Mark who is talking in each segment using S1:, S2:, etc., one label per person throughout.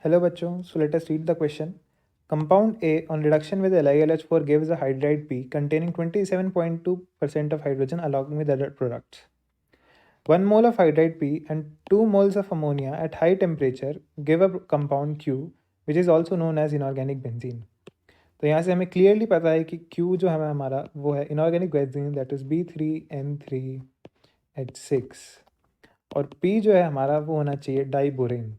S1: Hello bachcho, so let us read the question. Compound A on reduction with LiLH4 gives a hydride P containing 27.2% of hydrogen along with other products. 1 mole of hydride P and 2 moles of ammonia at high temperature give a compound Q which is also known as inorganic benzene. तो यहाँ से हमें clearly पता है कि Q जो है हमारा वो है inorganic benzene that is B3N3H6 और P जो है हमारा वो होना चाहिए डाइबोरेन,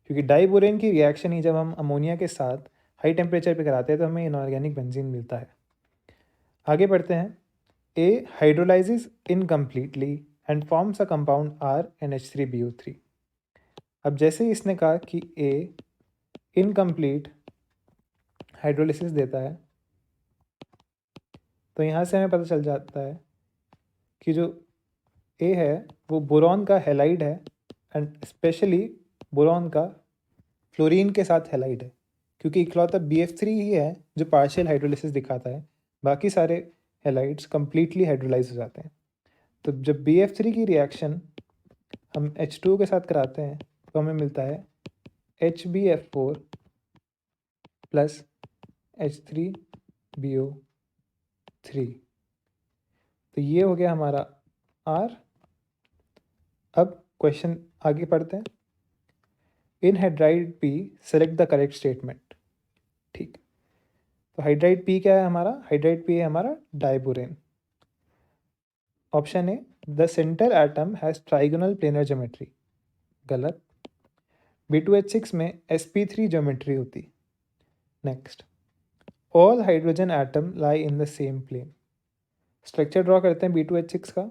S1: क्योंकि डाइबोरेन की रिएक्शन ही जब हम अमोनिया के साथ हाई टेम्परेचर पे कराते हैं तो हमें इनऑर्गेनिक बेंजीन मिलता है। आगे बढ़ते हैं। A hydrolyses incompletely and forms a compound RNH3BO3। अब जैसे ही इसने कहा कि ए इनकम्प्लीट हाइड्रोलिसिस देता है तो यहाँ से हमें पता चल जाता है कि जो ए है वो बोरॉन का हैलाइड है एंड स्पेशली बोरॉन का फ्लोरीन के साथ हैलाइड है, क्योंकि इकलौता BF3 ही है जो पार्शियल हाइड्रोलिसिस दिखाता है, बाकी सारे हैलाइड्स कंप्लीटली हाइड्रोलाइज हो जाते हैं। तो जब BF3 की रिएक्शन हम H2 के साथ कराते हैं तो हमें मिलता है HbF4 प्लस H3BO3। तो ये हो गया हमारा R। अब क्वेश्चन आगे पढ़ते हैं। In hydride P select the correct statement. ठीक, तो हाइड्राइड P क्या है हमारा? हाइड्राइड P है हमारा diborane. Option A the centre atom has trigonal planar geometry, गलत। B2H6 में sp3 ज्योमेट्री होती। Next, all hydrogen atom lie in the same plane. Structure draw करते हैं B2H6 का।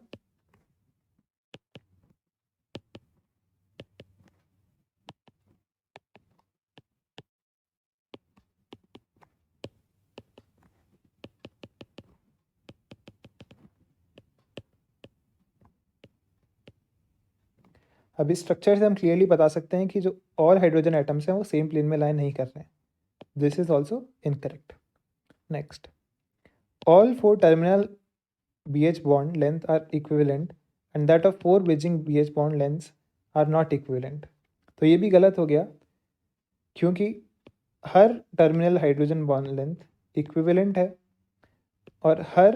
S1: अब इस स्ट्रक्चर से हम क्लियरली बता सकते हैं कि जो ऑल हाइड्रोजन एटम्स हैं वो सेम प्लेन में लाइन नहीं कर रहे हैं। This is also incorrect. Next, all 4 terminal BH bond length are equivalent and that of 4 bridging BH bond lengths are not equivalent। तो ये भी गलत हो गया, क्योंकि हर terminal hydrogen bond length equivalent है और हर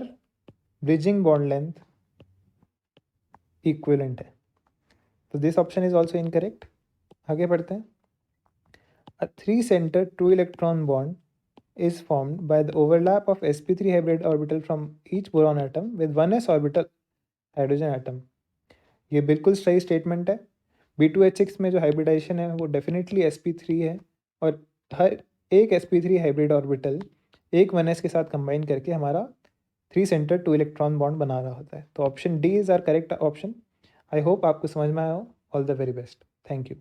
S1: ब्रिजिंग बॉन्ड लेंथ इक्विवेलेंट है। तो this option is also incorrect. आगे बढ़ते हैं। अ 3 center 2 electron bond is formed by the overlap of sp3 hybrid orbital from each boron atom with 1s orbital hydrogen atom। ये बिल्कुल सही स्टेटमेंट है। B2H6 में जो हाइब्रिडाइजेशन है वो डेफिनेटली sp3 है और हर एक sp3 हाइब्रिड ऑर्बिटल एक 1s के साथ कंबाइन करके हमारा 3 सेंटर 2 इलेक्ट्रॉन बॉन्ड बना रहा होता है। तो option D is are correct option. I hope आपको समझ में आया हो। All the very best. Thank you.